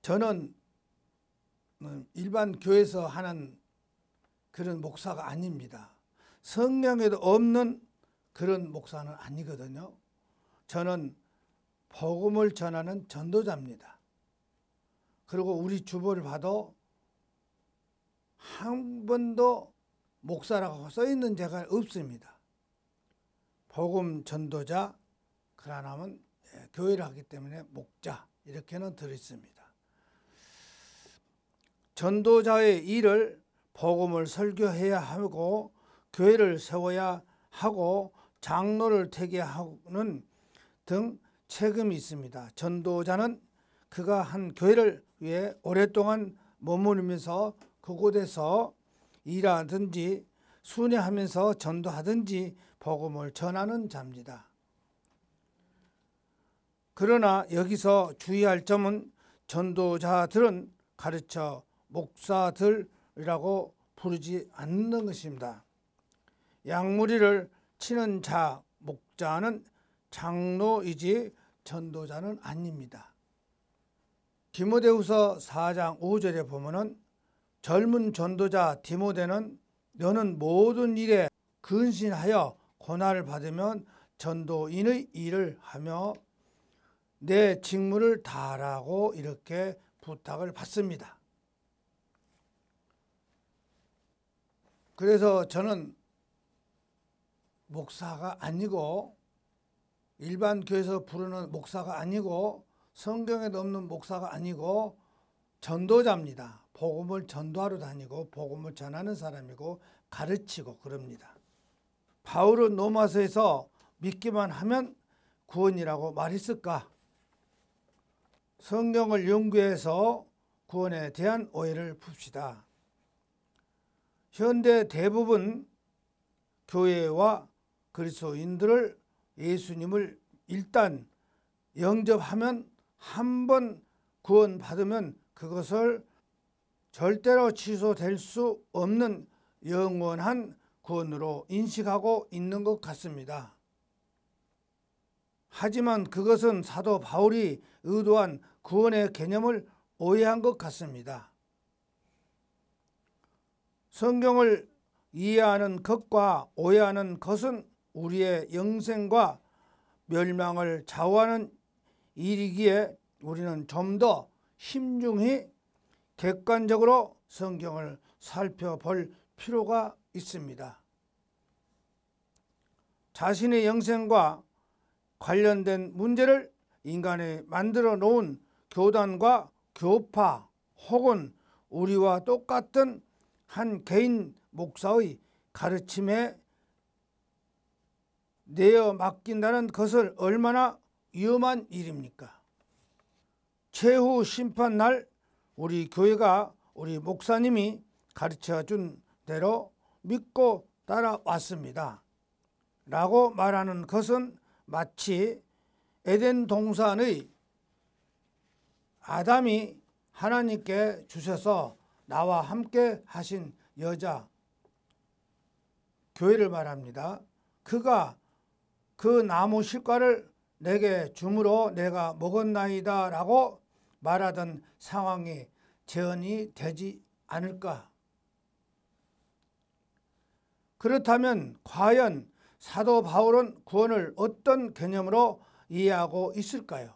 저는 일반 교회에서 하는 그런 목사가 아닙니다. 성경에도 없는 그런 목사는 아니거든요. 저는 복음을 전하는 전도자입니다. 그리고 우리 주보를 봐도 한 번도 목사라고 써있는 제가 없습니다. 복음 전도자, 그러나면 교회를 하기 때문에 목자 이렇게는 들어있습니다. 전도자의 일을 복음을 설교해야 하고 교회를 세워야 하고 장로를 택하는 등 책임이 있습니다. 전도자는 그가 한 교회를 위해 오랫동안 머무르면서 그곳에서 일하든지 순회하면서 전도하든지 복음을 전하는 자입니다. 그러나 여기서 주의할 점은 전도자들은 가르쳐 목사들이라고 부르지 않는 것입니다. 양무리를 치는 자, 목자는 장로이지 전도자는 아닙니다. 디모데후서 4장 5절에 보면은 젊은 전도자 디모데는 너는 모든 일에 근신하여 고난을 받으면 전도인의 일을 하며 내 직무를 다하라고 이렇게 부탁을 받습니다. 그래서 저는 목사가 아니고 일반 교회에서 부르는 목사가 아니고 성경에도 없는 목사가 아니고 전도자입니다. 복음을 전도하러 다니고 복음을 전하는 사람이고 가르치고 그럽니다. 바울은 로마서에서 믿기만 하면 구원이라고 말했을까? 성경을 연구해서 구원에 대한 오해를 풉시다. 현대 대부분 교회와 그리스도인들을 예수님을 일단 영접하면 한 번 구원받으면 그것을 절대로 취소될 수 없는 영원한 구원으로 인식하고 있는 것 같습니다. 하지만 그것은 사도 바울이 의도한 구원의 개념을 오해한 것 같습니다. 성경을 이해하는 것과 오해하는 것은 우리의 영생과 멸망을 좌우하는 일이기에 우리는 좀 더 신중히 객관적으로 성경을 살펴볼 필요가 있습니다. 자신의 영생과 관련된 문제를 인간이 만들어 놓은 교단과 교파 혹은 우리와 똑같은 한 개인 목사의 가르침에 내어 맡긴다는 것을 얼마나 위험한 일입니까? 최후 심판날 우리 교회가 우리 목사님이 가르쳐준 대로 믿고 따라왔습니다. 라고 말하는 것은 마치 에덴 동산의 아담이 하나님께 주셔서 나와 함께 하신 여자 교회를 말합니다. 그가 그 나무 실과를 내게 주므로 내가 먹었나이다 라고 말하던 상황이 재현이 되지 않을까? 그렇다면 과연 사도 바울은 구원을 어떤 개념으로 이해하고 있을까요?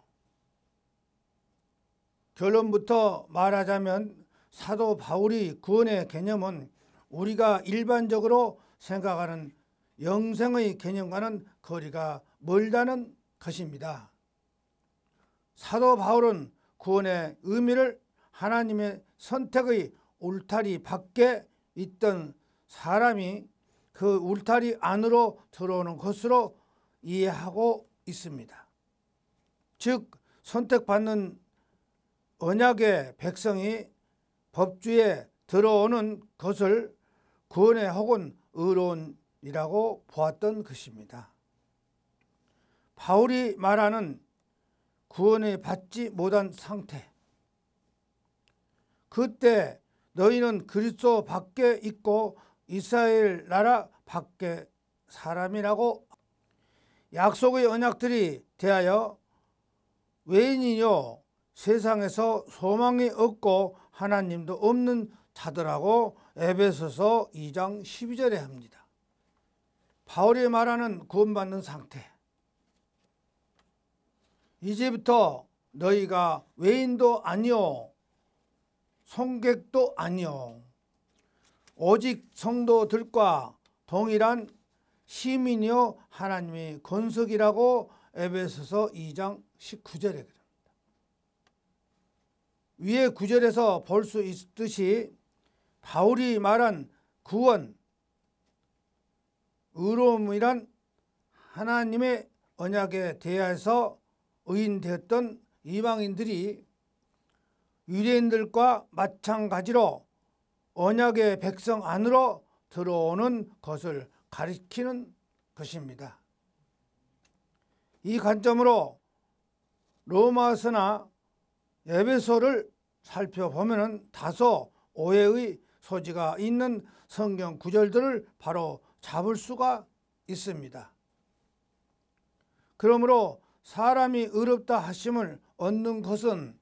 결론부터 말하자면 사도 바울이 구원의 개념은 우리가 일반적으로 생각하는 영생의 개념과는 거리가 멀다는 것입니다. 사도 바울은 구원의 의미를 하나님의 선택의 울타리 밖에 있던 사람이 그 울타리 안으로 들어오는 것으로 이해하고 있습니다. 즉 선택받는 언약의 백성이 법주에 들어오는 것을 구원의 혹은 의로운이라고 보았던 것입니다. 바울이 말하는 구원을 받지 못한 상태, 그때 너희는 그리스도 밖에 있고 이스라엘 나라 밖에 사람이라고 약속의 언약들이 대하여 외인이요 세상에서 소망이 없고 하나님도 없는 자들하고 에베소서 2장 12절에 합니다. 바울이 말하는 구원받는 상태. 이제부터 너희가 외인도 아니요 송객도 아니요 오직 성도들과 동일한 시민이요 하나님의 권속이라고 에베소서 2장 19절에 그럽니다. 위에 9절에서 볼 수 있듯이 바울이 말한 구원, 의로움이란 하나님의 언약에 대하여서 의인되었던 이방인들이 유대인들과 마찬가지로 언약의 백성 안으로 들어오는 것을 가리키는 것입니다. 이 관점으로 로마서나 에베소를 살펴보면 다소 오해의 소지가 있는 성경 구절들을 바로 잡을 수가 있습니다. 그러므로 사람이 의롭다 하심을 얻는 것은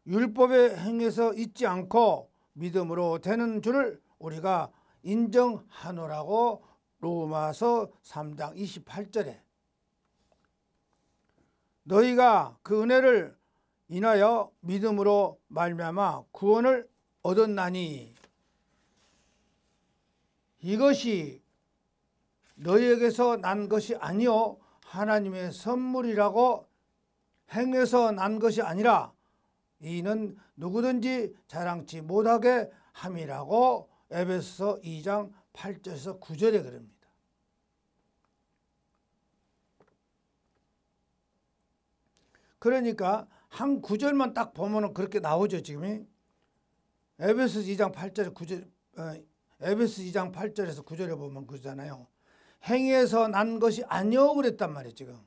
율법의 행위에서 있지 않고 믿음으로 되는 줄을 우리가 인정하노라고 로마서 3장 28절에 너희가 그 은혜를 인하여 믿음으로 말미암아 구원을 얻었나니 이것이 너희에게서 난 것이 아니요 하나님의 선물이라고 행해서 난 것이 아니라 이는 누구든지 자랑치 못하게 함이라고 에베소서 2장 8절에서 9절에 그럽니다. 그러니까 한 구절만 딱 보면 그렇게 나오죠. 지금 에베소 2장 8절에 9절, 에베소 2장 8절에서 9절에 보면 그러잖아요. 행위에서 난 것이 아니오 그랬단 말이에요. 지금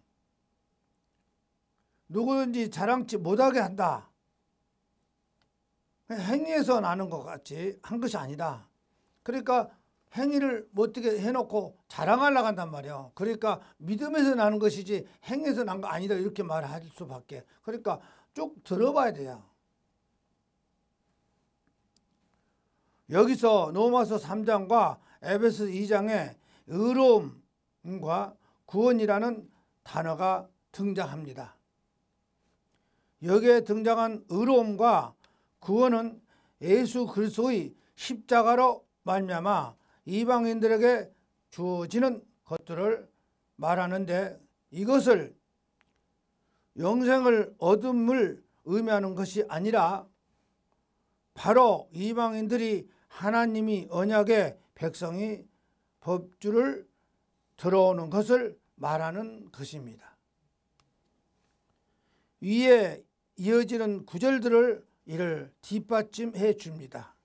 누구든지 자랑치 못하게 한다. 행위에서 나는 것 같이 한 것이 아니다. 그러니까 행위를 어떻게 해놓고 자랑하려고 한단 말이에요. 그러니까 믿음에서 나는 것이지 행위에서 난 거 아니다 이렇게 말할 수밖에. 그러니까 쭉 들어봐야 돼요. 여기서 로마서 3장과 에베소 2장에 의로움과 구원이라는 단어가 등장합니다. 여기에 등장한 의로움과 구원은 예수 그리스도의 십자가로 말미암아 이방인들에게 주어지는 것들을 말하는데 이것을 영생을 얻음을 의미하는 것이 아니라 바로 이방인들이 하나님이 언약의 백성이 법주를 들어오는 것을 말하는 것입니다. 위에 이어지는 구절들을 이를 뒷받침해 줍니다.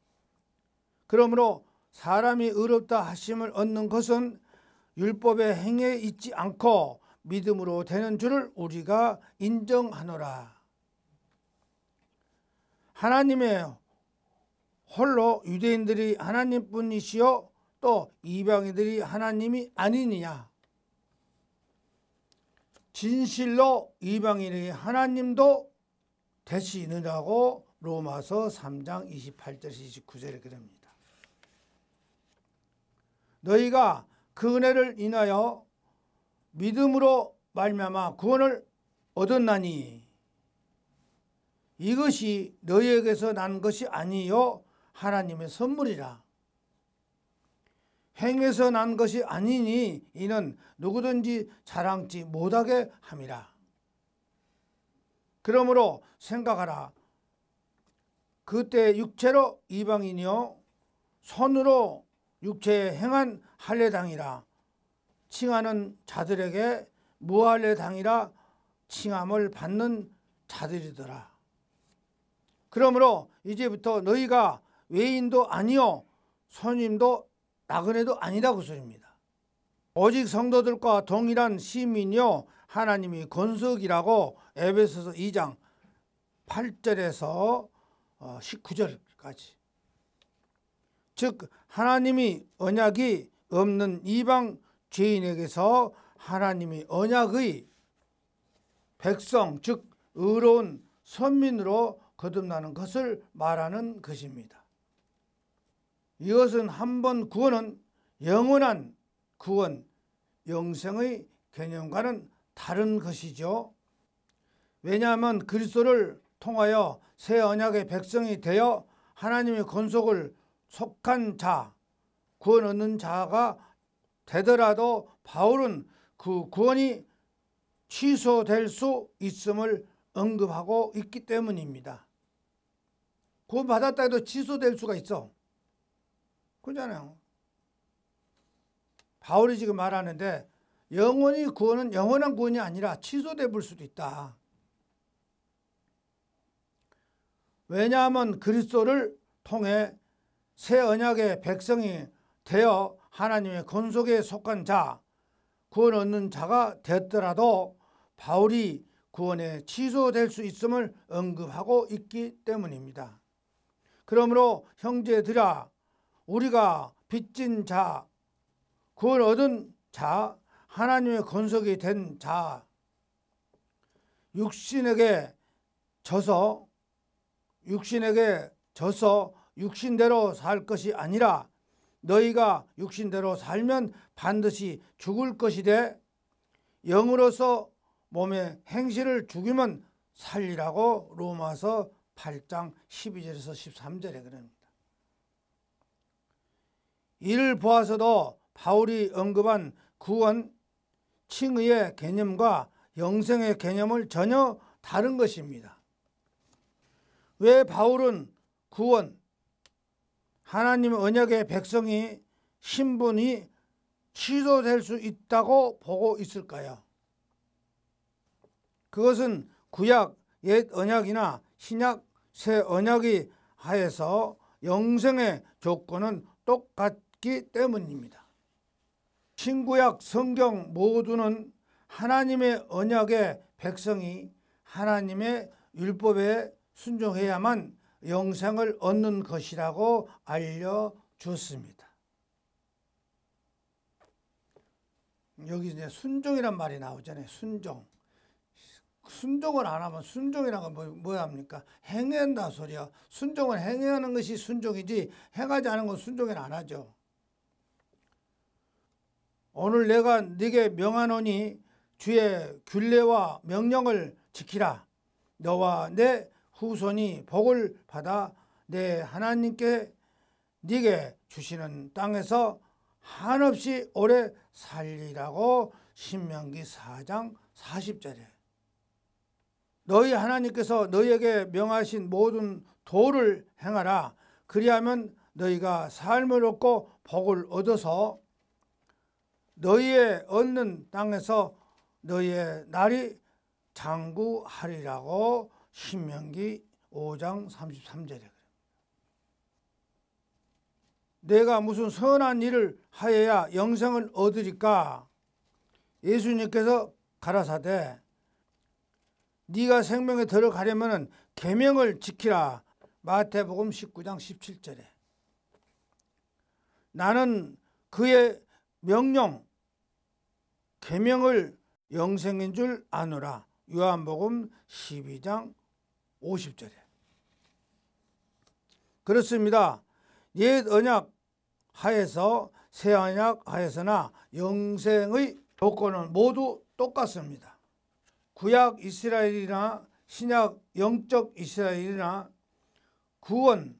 그러므로 사람이 의롭다 하심을 얻는 것은 율법의 행위에 있지 않고 믿음으로 되는 줄을 우리가 인정하노라. 하나님의 홀로 유대인들이 하나님뿐이시요 또 이방인들이 하나님이 아니느냐. 진실로 이방인이 하나님도 되시느냐고 로마서 3장 28절 29절에 그럽니다. 너희가 그 은혜를 인하여 믿음으로 말미암아 구원을 얻었나니 이것이 너희에게서 난 것이 아니요 하나님의 선물이라. 행해서 난 것이 아니니 이는 누구든지 자랑치 못하게 함이라. 그러므로 생각하라. 그때 육체로 이방인이요 손으로 육체에 행한 할례당이라 칭하는 자들에게 무할례당이라 칭함을 받는 자들이더라. 그러므로 이제부터 너희가 외인도 아니요 손님도 나그네도 아니다 그 소리입니다. 오직 성도들과 동일한 시민이요 하나님이 권속이라고 에베소서 2장 8절에서 19절까지. 즉 하나님이 언약이 없는 이방 죄인에게서 하나님이 언약의 백성 즉 의로운 선민으로 거듭나는 것을 말하는 것입니다. 이것은 한 번 구원은 영원한 구원, 영생의 개념과는 다른 것이죠. 왜냐하면 그리스도를 통하여 새 언약의 백성이 되어 하나님의 권속을 속한 자, 구원 얻는 자가 되더라도 바울은 그 구원이 취소될 수 있음을 언급하고 있기 때문입니다. 구원 받았다 해도 취소될 수가 있어. 그렇잖아요. 바울이 지금 말하는데 영원히 구원은 영원한 구원이 아니라 취소돼 볼 수도 있다. 왜냐하면 그리스도를 통해 새 언약의 백성이 되어 하나님의 권속에 속한 자, 구원 얻는 자가 되었더라도 바울이 구원에 취소될 수 있음을 언급하고 있기 때문입니다. 그러므로 형제들아, 우리가 빚진 자, 구원 얻은 자, 하나님의 권속이 된 자, 육신에게 져서 육신대로 살 것이 아니라 너희가 육신대로 살면 반드시 죽을 것이되 영으로서 몸의 행실을 죽이면 살리라고 로마서 8장 12절에서 13절에 그럽니다. 이를 보아서도 바울이 언급한 구원, 칭의의 개념과 영생의 개념을 전혀 다른 것입니다. 왜 바울은 구원, 하나님의 언약의 백성이 신분이 취소될 수 있다고 보고 있을까요? 그것은 구약 옛 언약이나 신약 새 언약이 하에서 영생의 조건은 똑같기 때문입니다. 신구약 성경 모두는 하나님의 언약의 백성이 하나님의 율법에 순종해야만 영생을 얻는 것이라고 알려주었습니다. 여기 이제 순종이란 말이 나오잖아요. 순종을 안 하면 순종이란 건 뭐야 합니까? 행한다 소리야. 순종을 행하는 것이 순종이지 행하지 않은 건 순종을 안 하죠. 오늘 내가 네게 명하노니 주의 규례와 명령을 지키라. 너와 내 후손이 복을 받아 내 하나님께 네게 주시는 땅에서 한없이 오래 살리라고 신명기 4장 40절에 너희 하나님께서 너희에게 명하신 모든 도를 행하라. 그리하면 너희가 삶을 얻고 복을 얻어서 너희의 얻는 땅에서 너희의 날이 장구하리라고 신명기 5장 33절에 그래요. 내가 무슨 선한 일을 하여야 영생을 얻으리까? 예수님께서 가라사대 네가 생명에 들어가려면 계명을 지키라. 마태복음 19장 17절에 나는 그의 명령 계명을 영생인 줄 아노라. 요한복음 12장 50절에 그렇습니다. 옛 언약 하에서 새 언약 하에서나 영생의 조건은 모두 똑같습니다. 구약 이스라엘이나 신약 영적 이스라엘이나 구원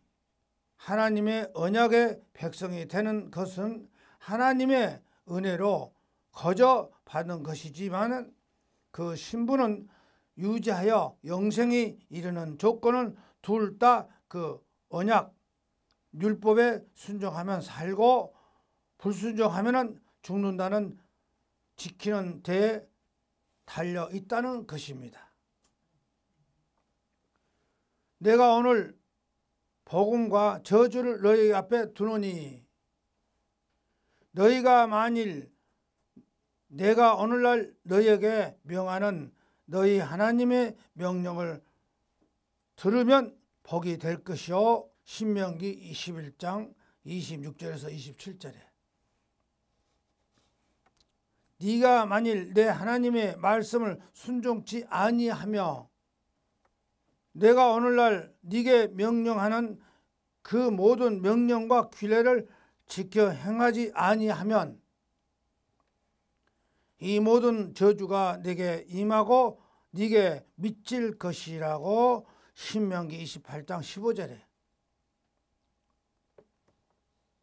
하나님의 언약의 백성이 되는 것은 하나님의 은혜로 거저 받는 것이지만 그 신분은 유지하여 영생이 이르는 조건은 둘 다 그 언약 율법에 순종하면 살고 불순종하면 죽는다는 지키는 데에 달려 있다는 것입니다. 내가 오늘 복음과 저주를 너희 앞에 두노니 너희가 만일 내가 오늘날 너희에게 명하는 너희 하나님의 명령을 들으면 복이 될 것이요. 신명기 21장 26절에서 27절에 네가 만일 내 하나님의 말씀을 순종치 아니하며 내가 오늘날 네게 명령하는 그 모든 명령과 규례를 지켜 행하지 아니하면 이 모든 저주가 네게 임하고 네게 미칠 것이라고 신명기 28장 15절에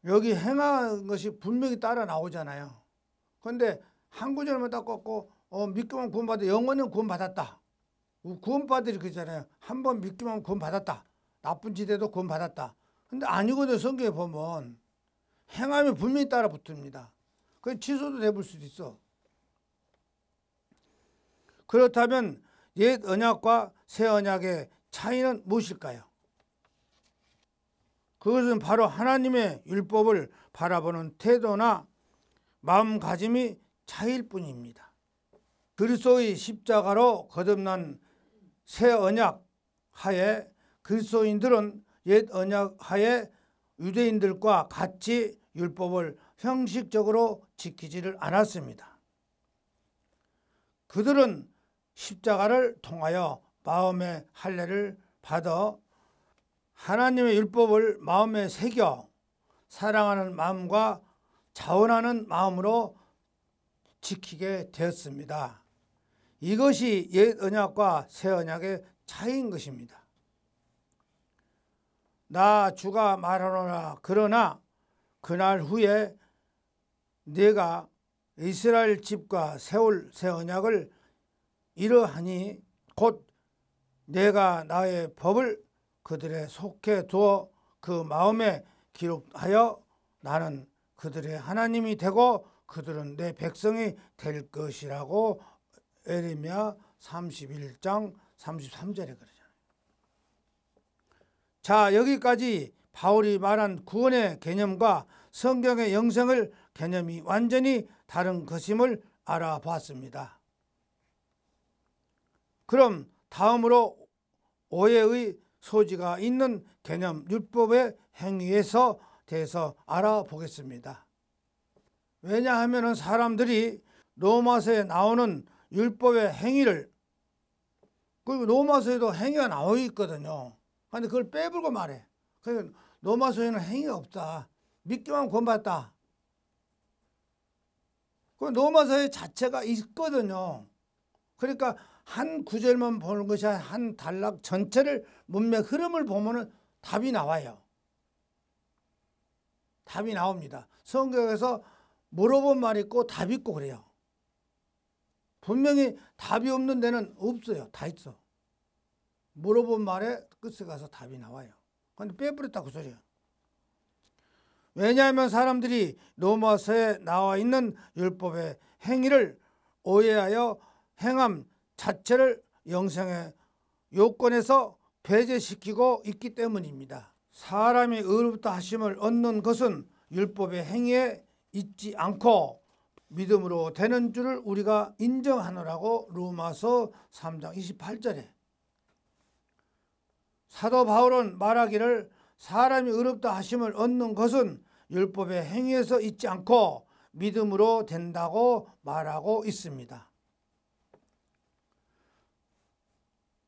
여기 행한 것이 분명히 따라 나오잖아요. 그런데 한 구절만 딱 꺾고 믿기만 구원받아 영원히 구원받았다. 구원받으리 그러잖아요. 한 번 믿기만 구원받았다. 나쁜 짓에도 구원받았다. 근데 아니거든. 성경에 보면 행하면 분명히 따라 붙습니다. 그 취소도 돼볼 수도 있어. 그렇다면 옛 언약과 새 언약의 차이는 무엇일까요? 그것은 바로 하나님의 율법을 바라보는 태도나 마음가짐이 차이일 뿐입니다. 그리스도의 십자가로 거듭난 새 언약 하에 그리스도인들은 옛 언약 하에 유대인들과 같이 율법을 형식적으로 지키지를 않았습니다. 그들은 십자가를 통하여 마음의 할례를 받아 하나님의 율법을 마음에 새겨 사랑하는 마음과 자원하는 마음으로 지키게 되었습니다. 이것이 옛 언약과 새 언약의 차이인 것입니다. 나 주가 말하노라. 그러나 그날 후에 내가 이스라엘 집과 세울 새 언약을 이러하니 곧 내가 나의 법을 그들의 속에 두어 그 마음에 기록하여 나는 그들의 하나님이 되고 그들은 내 백성이 될 것이라고 에레미야 31장 33절에 그러잖아요. 자, 여기까지 바울이 말한 구원의 개념과 성경의 영생을 개념이 완전히 다른 것임을 알아봤습니다. 그럼 다음으로 오해의 소지가 있는 개념 율법의 행위에서 대해서 알아보겠습니다. 왜냐하면 사람들이 로마서에 나오는 율법의 행위를, 그리고 로마서에도 행위가 나와 있거든요. 그런데 그걸 빼불고 말해. 그러니까 로마서에는 행위가 없다. 믿기만 구원받다. 그 로마서 자체가 있거든요. 그러니까 한 구절만 보는 것이 한 단락 전체를 문맥 흐름을 보면 답이 나와요. 답이 나옵니다. 성경에서 물어본 말이 있고 답이 있고 그래요. 분명히 답이 없는 데는 없어요. 다 있어. 물어본 말에 끝에 가서 답이 나와요. 그런데 빼버렸다 그 소리야. 왜냐하면 사람들이 로마서에 나와 있는 율법의 행위를 오해하여 행함 자체를 영생의 요건에서 배제시키고 있기 때문입니다. 사람이 의롭다 하심을 얻는 것은 율법의 행위에 있지 않고 믿음으로 되는 줄을 우리가 인정하노라고 로마서 3장 28절에 사도 바울은 말하기를 사람이 의롭다 하심을 얻는 것은 율법의 행위에서 있지 않고 믿음으로 된다고 말하고 있습니다.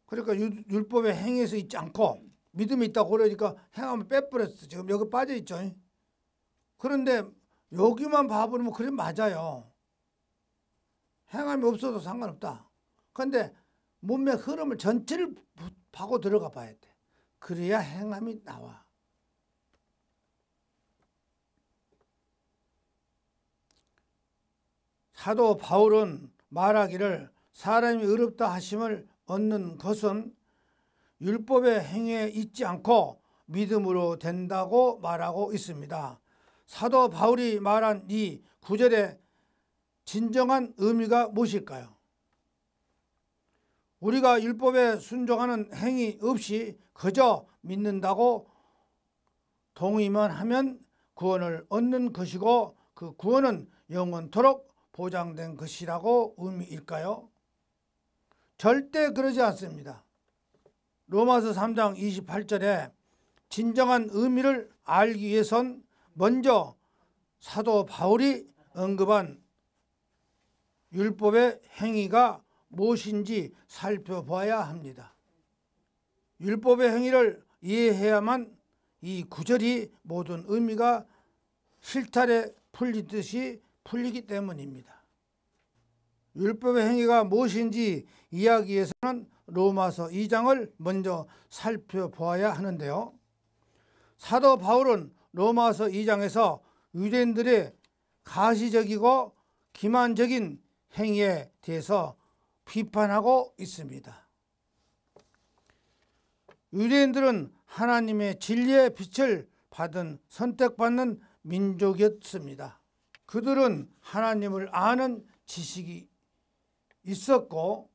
그러니까 율법의 행위에서 있지 않고 믿음이 있다고 그러니까 행하면 빼버렸어. 지금 여기 빠져있죠. 그런데 여기만 봐보면 그래 맞아요. 행함이 없어도 상관없다. 그런데 문맥 흐름을 전체를 파고 들어가 봐야 돼. 그래야 행함이 나와. 사도 바울은 말하기를 사람이 의롭다 하심을 얻는 것은 율법의 행위에 있지 않고 믿음으로 된다고 말하고 있습니다. 사도 바울이 말한 이 구절의 진정한 의미가 무엇일까요? 우리가 율법에 순종하는 행위 없이 그저 믿는다고 동의만 하면 구원을 얻는 것이고 그 구원은 영원토록 보장된 것이라고 의미일까요? 절대 그러지 않습니다. 로마서 3장 28절에 진정한 의미를 알기 위해선 먼저 사도 바울이 언급한 율법의 행위가 무엇인지 살펴봐야 합니다. 율법의 행위를 이해해야만 이 구절이 모든 의미가 실타래 풀리듯이 풀리기 때문입니다. 율법의 행위가 무엇인지 이야기 위해서는 로마서 2장을 먼저 살펴보아야 하는데요. 사도 바울은 로마서 2장에서 유대인들의 가시적이고 기만적인 행위에 대해서 비판하고 있습니다. 유대인들은 하나님의 진리의 빛을 받은 선택받는 민족이었습니다. 그들은 하나님을 아는 지식이 있었고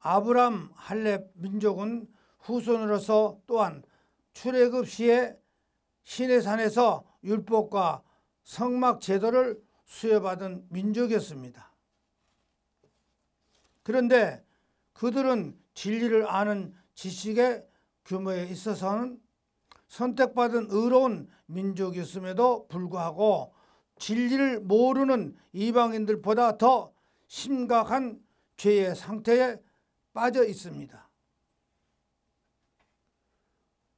아브람 할렙 민족은 후손으로서 또한 출애굽 시에 시내산에서 율법과 성막 제도를 수여받은 민족이었습니다. 그런데 그들은 진리를 아는 지식의 규모에 있어서는 선택받은 의로운 민족이었음에도 불구하고 진리를 모르는 이방인들보다 더 심각한 죄의 상태에 빠져 있습니다.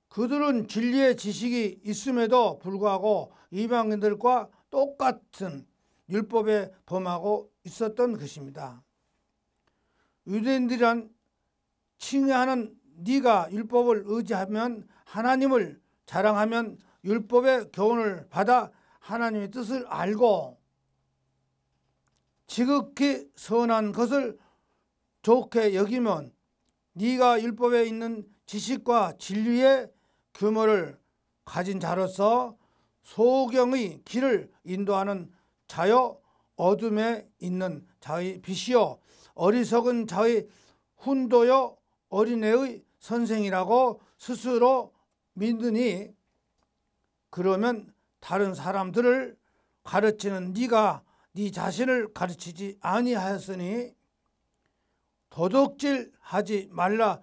그들은 진리의 지식이 있음에도 불구하고 이방인들과 똑같은 율법에 범하고 있었던 것입니다. 유대인들이란 칭의하는 네가 율법을 의지하면 하나님을 자랑하면 율법의 교훈을 받아 하나님의 뜻을 알고 지극히 선한 것을 좋게 여기면 네가 율법에 있는 지식과 진리의 규모를 가진 자로서 소경의 길을 인도하는 자여 어둠에 있는 자의 빛이요 어리석은 자의 훈도요 어린애의 선생이라고 스스로 믿으니 그러면 다른 사람들을 가르치는 네가 네 자신을 가르치지 아니하였으니 도둑질하지 말라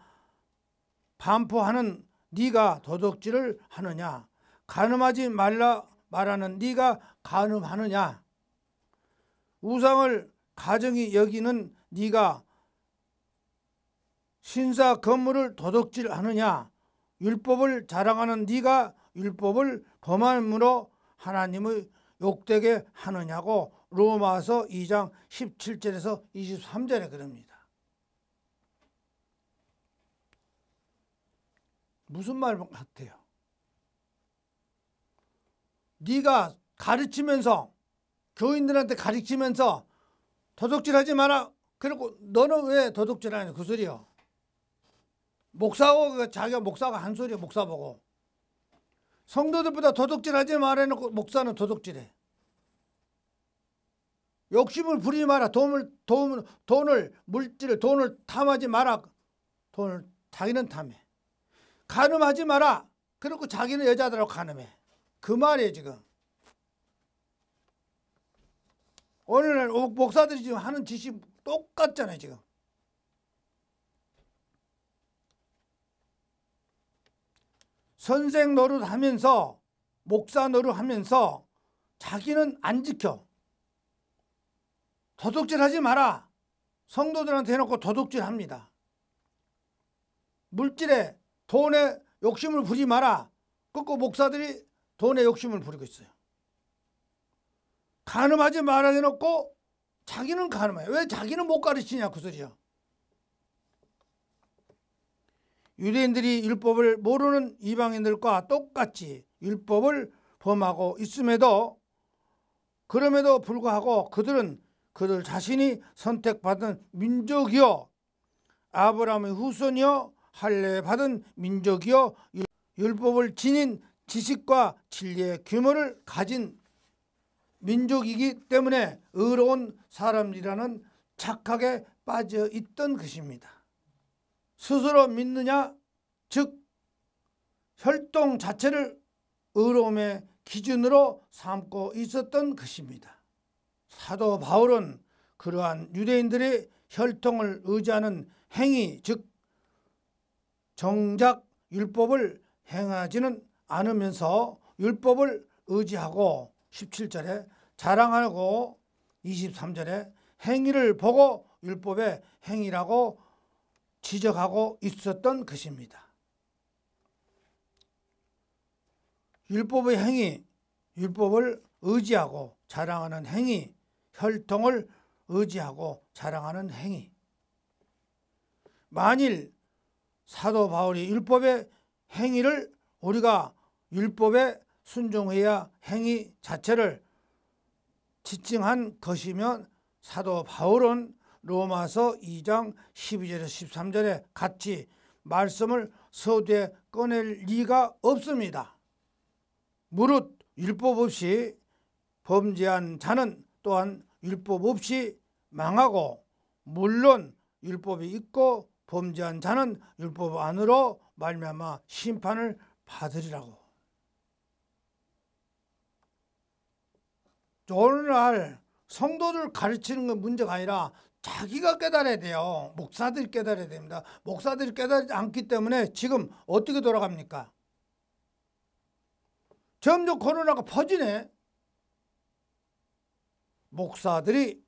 반포하는 네가 도둑질을 하느냐 간음하지 말라 말하는 네가 간음하느냐 우상을 가정히 여기는 네가 신사 건물을 도둑질하느냐 율법을 자랑하는 네가 율법을 범함으로 하나님을 욕되게 하느냐고 로마서 2장 17절에서 23절에 그럽니다. 무슨 말 같아요? 네가 가르치면서 교인들한테 가르치면서 도둑질하지 마라. 그리고 너는 왜 도둑질하냐 그 소리요. 목사고 자기가 목사가 한 소리야. 목사 보고 성도들보다 도둑질하지 말아 놓고 목사는 도둑질해. 욕심을 부리지 마라. 돈을 탐하지 마라. 돈을 자기는 탐해. 간음하지 마라. 그리고 자기는 여자들하고 간음해. 그 말이에요 지금. 오늘날 목사들이 지금 하는 짓이 똑같잖아요 지금. 선생 노릇하면서 목사 노릇하면서 자기는 안 지켜. 도둑질하지 마라. 성도들한테 해놓고 도둑질합니다. 물질에 돈에 욕심을 부리지 마라. 그거 목사들이 돈에 욕심을 부리고 있어요. 간음하지 말아 해놓고 자기는 간음해. 왜 자기는 못 가르치냐 그 소리야. 유대인들이 율법을 모르는 이방인들과 똑같이 율법을 범하고 있음에도 그럼에도 불구하고 그들은 그들 자신이 선택받은 민족이요 아브라함의 후손이요 할례 받은 민족이요 율법을 지닌 지식과 진리의 규모를 가진 민족이기 때문에 의로운 사람이라는 착각에 빠져 있던 것입니다. 스스로 믿느냐 즉 혈통 자체를 의로움의 기준으로 삼고 있었던 것입니다. 사도 바울은 그러한 유대인들의 혈통을 의지하는 행위 즉 정작 율법을 행하지는 않으면서 율법을 의지하고 17절에 자랑하고 23절에 행위를 보고 율법의 행위라고 지적하고 있었던 것입니다. 율법의 행위, 율법을 의지하고 자랑하는 행위, 혈통을 의지하고 자랑하는 행위. 만일 사도 바울이 율법의 행위를 우리가 율법에 순종해야 행위 자체를 지칭한 것이면 사도 바울은 로마서 2장 12절에서 13절에 같이 말씀을 서두에 꺼낼 리가 없습니다. 무릇 율법 없이 범죄한 자는 또한 율법 없이 망하고, 물론 율법이 있고 범죄한 자는 율법 안으로 말미암아 심판을 받으리라고. 오늘날 성도들 가르치는 건 문제가 아니라 자기가 깨달아야 돼요. 목사들이 깨달아야 됩니다. 목사들이 깨달지 않기 때문에 지금 어떻게 돌아갑니까? 점점 코로나가 퍼지네. 목사들이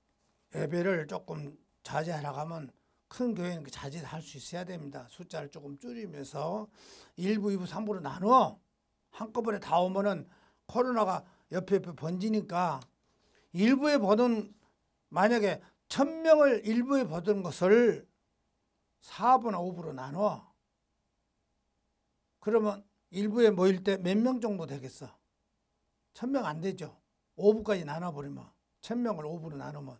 예배를 조금 자제하라고 하면 큰 교회는 자제할 수 있어야 됩니다. 숫자를 조금 줄이면서 1부, 2부, 3부로 나누어 한꺼번에 다 오면은 코로나가 옆에 번지니까 일부에 보던, 만약에 1000명을 일부에 보던 것을 4부나 5부로 나누어. 그러면 일부에 모일 때 몇 명 정도 되겠어? 1000명 안 되죠. 5부까지 나눠버리면 1000명을 5부로 나누면.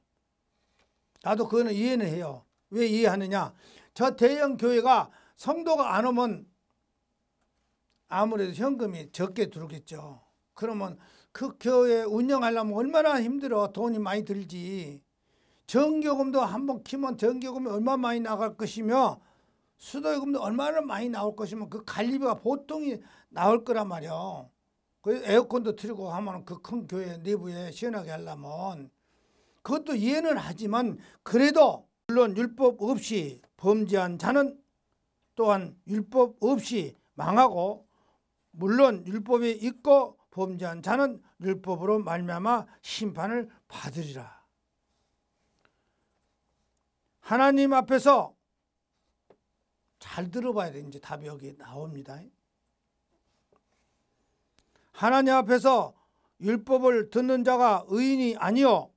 나도 그거는 이해는 해요. 왜 이해하느냐? 저 대형 교회가 성도가 안 오면 아무래도 현금이 적게 들어오겠죠. 그러면 그 교회 운영하려면 얼마나 힘들어. 돈이 많이 들지. 전교금도 한번 키면 전교금이 얼마나 많이 나갈 것이며, 수도요금도 얼마나 많이 나올 것이며, 그 관리비가 보통이 나올 거란 말이야. 그 에어컨도 틀고 하면 그 큰 교회 내부에 시원하게 하려면 그것도 이해는 하지만, 그래도 물론 율법 없이 범죄한 자는 또한 율법 없이 망하고, 물론 율법이 있고 범죄한 자는 율법으로 말미암아 심판을 받으리라. 하나님 앞에서 잘 들어봐야 돼. 이제 답이 여기 나옵니다. 하나님 앞에서 율법을 듣는 자가 의인이 아니요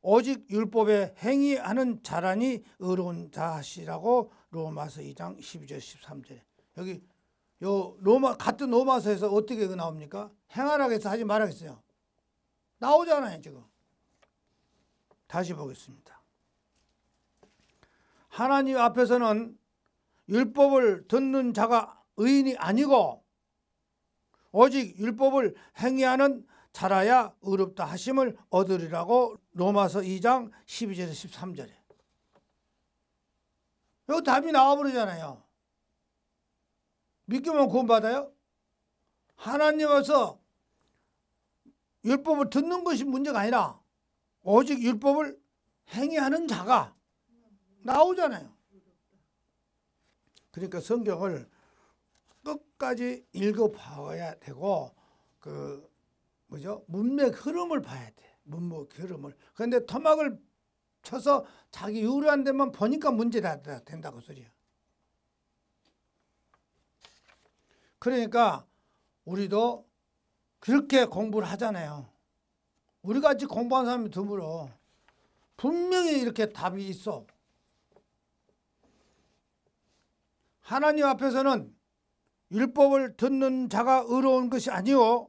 오직 율법에 행위하는 자라니 의로운 자시라고 로마서 2장 12절 13절에. 여기 요 같은 로마서에서 어떻게 나옵니까? 행하라고 해서 하지 말라겠어요. 나오잖아요, 지금. 다시 보겠습니다. 하나님 앞에서는 율법을 듣는 자가 의인이 아니고 오직 율법을 행위하는 자라야 의롭다 하심을 얻으리라고 로마서 2장 12절에서 13절에. 여기 답이 나와버리잖아요. 믿기만 구원받아요? 하나님 앞에서 율법을 듣는 것이 문제가 아니라 오직 율법을 행위하는 자가 나오잖아요. 그러니까 성경을 끝까지 읽어봐야 되고, 문맥 흐름을 봐야 돼. 문맥 흐름을. 그런데 토막을 쳐서 자기 유리한 데만 보니까 문제가 된다고 소리야. 그러니까 우리도 그렇게 공부를 하잖아요. 우리같이 공부한 사람이 드물어. 분명히 이렇게 답이 있어. 하나님 앞에서는 율법을 듣는 자가 의로운 것이 아니요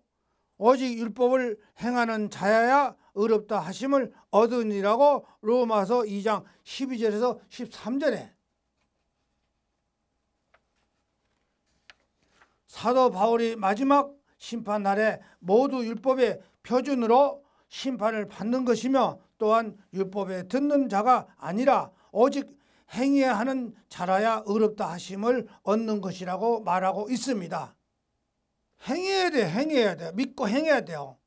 오직 율법을 행하는 자야야 의롭다 하심을 얻으니라고 로마서 2장 12절에서 13절에. 사도 바울이 마지막 심판날에 모두 율법의 표준으로 심판을 받는 것이며, 또한 율법에 듣는 자가 아니라 오직 행위하는 자라야 의롭다 하심을 얻는 것이라고 말하고 있습니다. 행해야 돼. 행해야 돼. 믿고 행해야 돼요.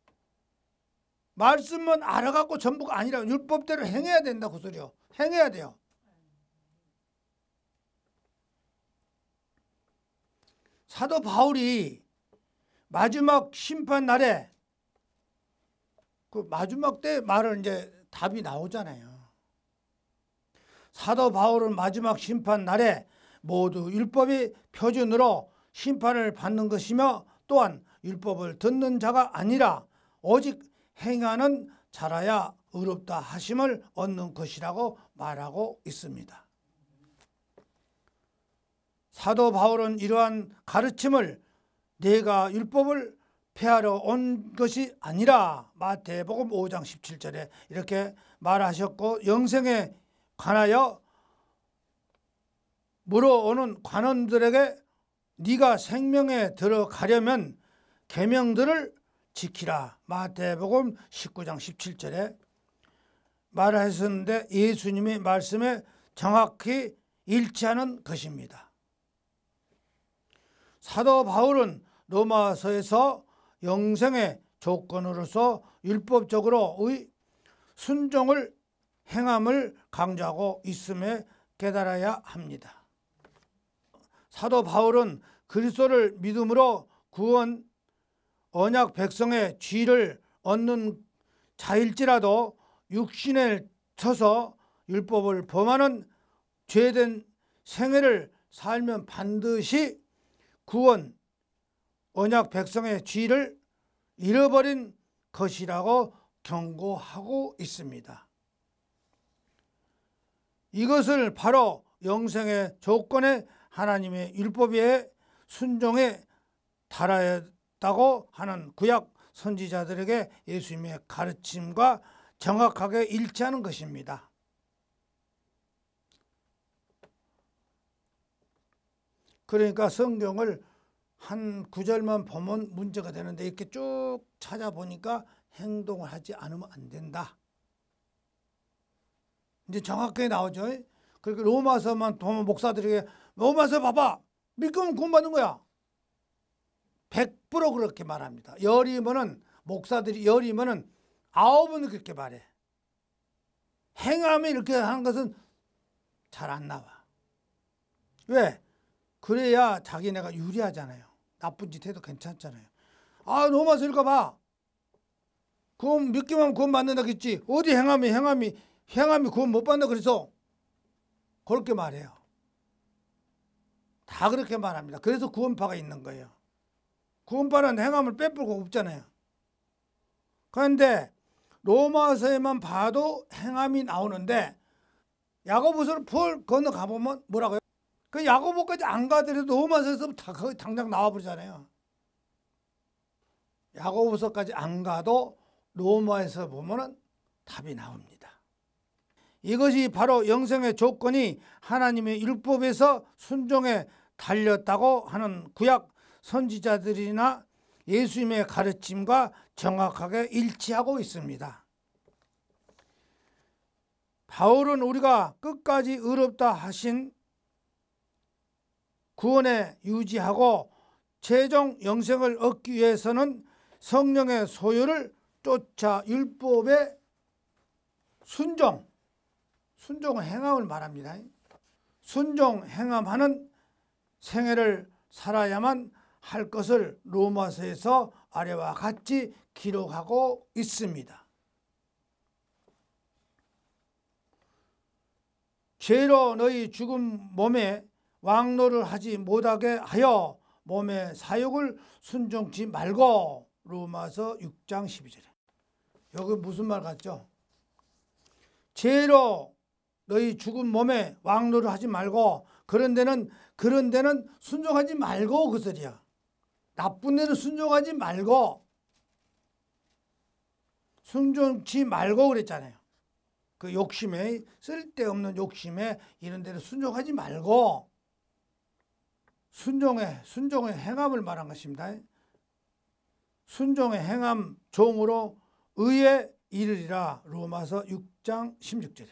말씀은 알아갖고 전부가 아니라 율법대로 행해야 된다고 소리요. 행해야 돼요. 사도 바울이 마지막 심판 날에 그 마지막 때 말은 이제 답이 나오잖아요. 사도 바울은 마지막 심판 날에 모두 율법의 표준으로 심판을 받는 것이며, 또한 율법을 듣는 자가 아니라 오직 행하는 자라야 의롭다 하심을 얻는 것이라고 말하고 있습니다. 사도 바울은 이러한 가르침을 내가 율법을 폐하러 온 것이 아니라 마태복음 5장 17절에 이렇게 말하셨고, 영생에 관하여 물어오는 관원들에게 네가 생명에 들어가려면 계명들을 지키라, 마태복음 19장 17절에 말하셨는데, 예수님의 말씀에 정확히 일치하는 것입니다. 사도 바울은 로마서에서 영생의 조건으로서 율법적으로의 순종을 행함을 강조하고 있음에 깨달아야 합니다. 사도 바울은 그리스도를 믿음으로 구원 언약 백성의 지위를 얻는 자일지라도 육신에 쳐서 율법을 범하는 죄된 생애를 살면 반드시 구원 언약 백성의 지위를 잃어버린 것이라고 경고하고 있습니다. 이것을 바로 영생의 조건에 하나님의 율법에 순종에 달하야 다고 하는 구약 선지자들에게 예수님의 가르침과 정확하게 일치하는 것입니다. 그러니까 성경을 한 구절만 보면 문제가 되는데 이렇게 쭉 찾아보니까 행동을 하지 않으면 안 된다. 이제 정확하게 나오죠. 그러니까 로마서만 보면 목사들에게 로마서 봐봐, 믿으면 구원받는 거야. 100% 그렇게 말합니다. 열이면은 목사들이 열이면은 9은 그렇게 말해. 행함이 이렇게 하는 것은 잘 안 나와. 왜? 그래야 자기네가 유리하잖아요. 나쁜 짓 해도 괜찮잖아요. 아, 로마서 읽어봐. 그럼 믿기만 하면 구원 받는다겠지. 어디 행함이 구원 못 받는다 그래서 그렇게 말해요. 다 그렇게 말합니다. 그래서 구원파가 있는 거예요. 구원파는 행함을 빼풀고 없잖아요. 그런데 로마서에만 봐도 행함이 나오는데 야고보서를 펄 건너가 보면 뭐라고요? 그 야고보까지 안 가더라도 로마서에서 다 거의 당장 나와버리잖아요. 야고보서까지 안 가도 로마에서 보면은 답이 나옵니다. 이것이 바로 영생의 조건이 하나님의 율법에서 순종에 달렸다고 하는 구약 선지자들이나 예수님의 가르침과 정확하게 일치하고 있습니다. 바울은 우리가 끝까지 의롭다 하신 구원에 유지하고 최종 영생을 얻기 위해서는 성령의 소유를 쫓아 율법의 순종 행함을 말합니다. 순종 행함하는 생애를 살아야만 할 것을 로마서에서 아래와 같이 기록하고 있습니다. 죄로 너희 죽은 몸에 왕노를 하지 못하게 하여 몸의 사욕을 순종치 말고, 로마서 6장 12절에. 여기 무슨 말 같죠? 죄로 너희 죽은 몸에 왕노를 하지 말고, 그런 데는 순종하지 말고 그 소리야. 나쁜 데는 순종하지 말고, 순종치 말고 그랬잖아요. 그 욕심에, 쓸데없는 욕심에 이런 데는 순종하지 말고 순종의 행함을 말한 것입니다. 순종의 행함 종으로 의에 이르리라, 로마서 6장 16절에.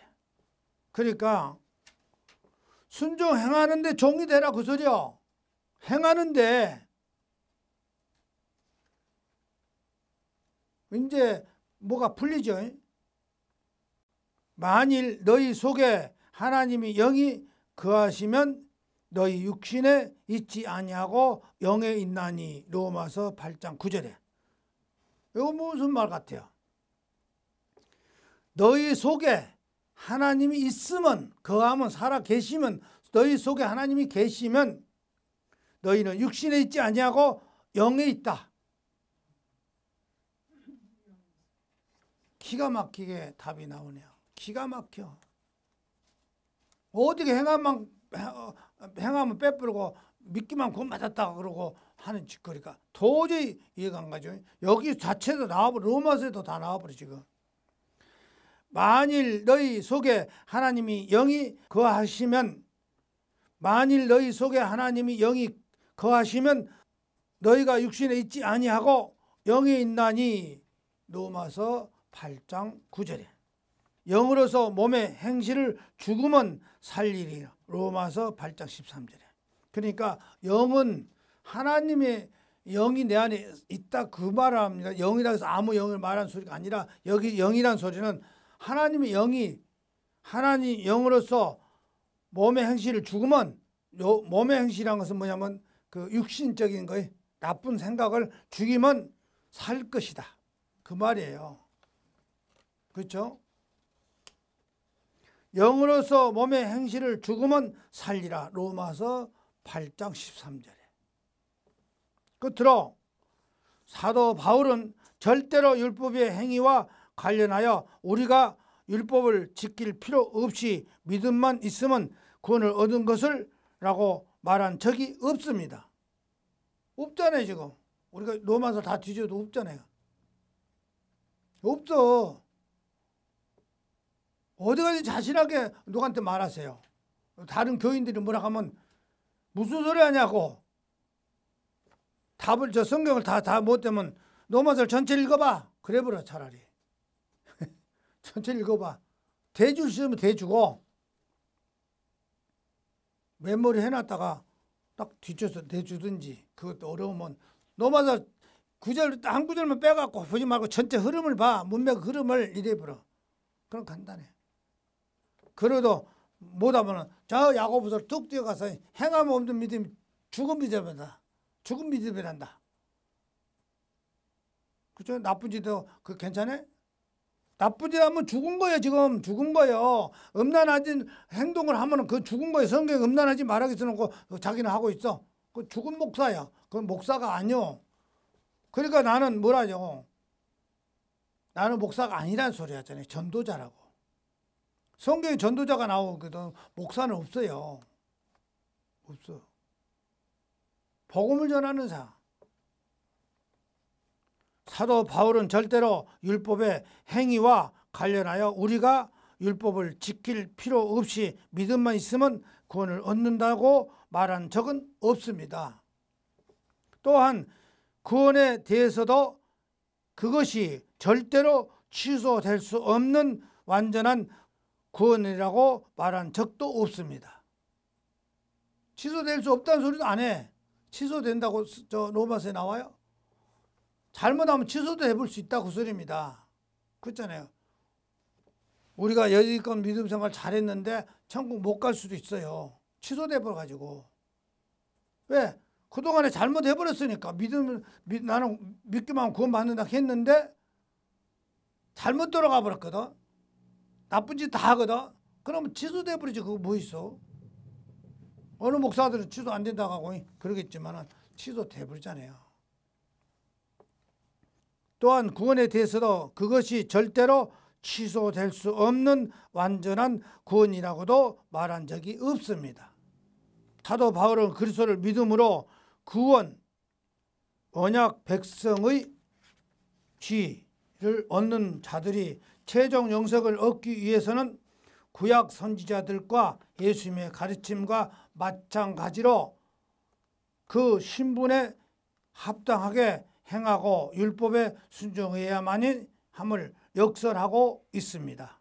그러니까 순종 행하는데 종이 되라 그 소리요. 행하는데 이제 뭐가 풀리죠. 만일 너희 속에 하나님이 영이 거하시면 너희 육신에 있지 아니하고 영에 있나니, 로마서 8장 9절에. 이거 무슨 말 같아요? 너희 속에 하나님이 있으면, 거하면, 살아 계시면, 너희 속에 하나님이 계시면 너희는 육신에 있지 아니하고 영에 있다. 기가 막히게 답이 나오네요. 기가 막혀. 어떻게 행하면 빼버리고 믿기만 곧 맞았다 그러고 하는 짓거리가 도저히 이해가 안 가죠. 여기 자체도 나와버려. 로마서에도 다 나와버려 지금. 만일 너희 속에 하나님이 영이 거하시면 만일 너희 속에 하나님이 영이 거하시면 너희가 육신에 있지 아니하고 영에 있나니. 로마서 8장 9절에 영으로서 몸의 행실을 죽으면 살리리라. 로마서 8장 13절에. 그러니까 영은 하나님의 영이 내 안에 있다 그 말을 합니다. 영이라고 해서 아무 영을 말하는 소리가 아니라 여기 영이란 소리는 하나님의 영이 하나님 영으로서 몸의 행실을 죽으면 몸의 행실이란 것은 뭐냐면 그 육신적인 거에 나쁜 생각을 죽이면 살 것이다. 그 말이에요. 그렇죠? 영으로서 몸의 행실을 죽으면 살리라. 로마서 8장 13절에. 끝으로 사도 바울은 절대로 율법의 행위와 관련하여 우리가 율법을 지킬 필요 없이 믿음만 있으면 구원을 얻은 것을 라고 말한 적이 없습니다. 없잖아요. 지금 우리가 로마서 다 뒤져도 없잖아요. 없어. 어디까지 자신하게 누구한테 말하세요. 다른 교인들이 뭐라 하면 무슨 소리 하냐고. 답을 저 성경을 다 못 되면 로마서를 전체 읽어봐. 그래버려 차라리. 전체 읽어봐. 대줄 수 있으면 대주고 메모리 해놨다가 딱 뒤쳐서 대주든지. 그것도 어려우면 로마서 한 구절만 빼갖고 보지 말고 전체 흐름을 봐. 문맥 흐름을 이래버려. 그럼 간단해. 그래도 못하면 저 야고보서를 뚝 뛰어가서 행하면 없는 믿음이 죽은 믿음이다. 죽은 믿음이란다. 그죠? 나쁜 짓도 그 괜찮아? 나쁜 짓 하면 죽은 거예요. 지금 죽은 거예요. 음란하진 행동을 하면 그 죽은 거예요. 성경에 음란하지 말하기 써놓고 자기는 하고 있어. 그 죽은 목사야. 그건 목사가 아니요. 그러니까 나는 뭐라죠? 나는 목사가 아니라는 소리 하잖아요. 전도자라고. 성경에 전도자가 나오거든. 목사는 없어요. 없어. 복음을 전하는 자. 사도 바울은 절대로 율법의 행위와 관련하여 우리가 율법을 지킬 필요 없이 믿음만 있으면 구원을 얻는다고 말한 적은 없습니다. 또한 구원에 대해서도 그것이 절대로 취소될 수 없는 완전한 구원이라고 말한 적도 없습니다. 취소될 수 없다는 소리도 안 해. 취소된다고 저 로마서에 나와요? 잘못하면 취소도 해볼 수 있다고 그 소리입니다. 그렇잖아요. 우리가 여지껏 믿음 생활 잘했는데 천국 못 갈 수도 있어요. 취소돼 버려가지고. 왜? 그동안에 잘못해버렸으니까. 나는 믿기만 하면 구원 받는다 했는데 잘못 돌아가 버렸거든. 나쁜 짓 다 하거든. 그러면 취소돼 버리지. 그거 뭐 있어? 어느 목사들은 취소 안 된다고 하고 그러겠지만 취소돼 버리잖아요. 또한 구원에 대해서도 그것이 절대로 취소될 수 없는 완전한 구원이라고도 말한 적이 없습니다. 사도 바울은 그리스도를 믿음으로 구원, 언약 백성의 지를 얻는 자들이 최종 영생을 얻기 위해서는 구약 선지자들과 예수님의 가르침과 마찬가지로 그 신분에 합당하게 행하고 율법에 순종해야만이 함을 역설하고 있습니다.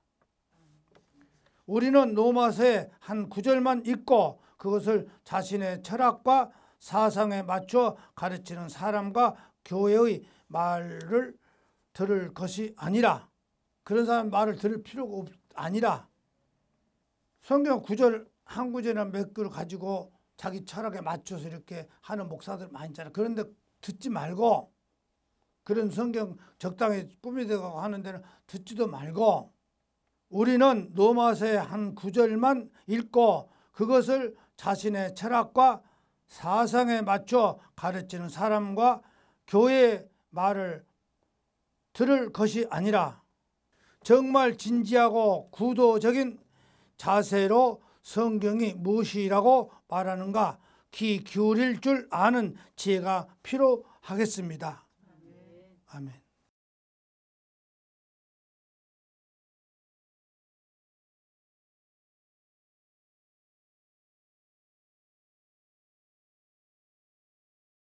우리는 로마서의 한 구절만 읽고 그것을 자신의 철학과 사상에 맞춰 가르치는 사람과 교회의 말을 들을 것이 아니라 그런 사람 말을 들을 필요가 아니라 성경 구절 한 구절이나 몇 구를 가지고 자기 철학에 맞춰서 이렇게 하는 목사들 많이 있잖아요. 그런데 듣지 말고 그런 성경 적당히 꾸미대고 하는 데는 듣지도 말고 우리는 로마서의 한 구절만 읽고 그것을 자신의 철학과 사상에 맞춰 가르치는 사람과 교회의 말을 들을 것이 아니라 정말 진지하고 구도적인 자세로 성경이 무엇이라고 말하는가 귀 기울일 줄 아는 지혜가 필요하겠습니다. 아멘.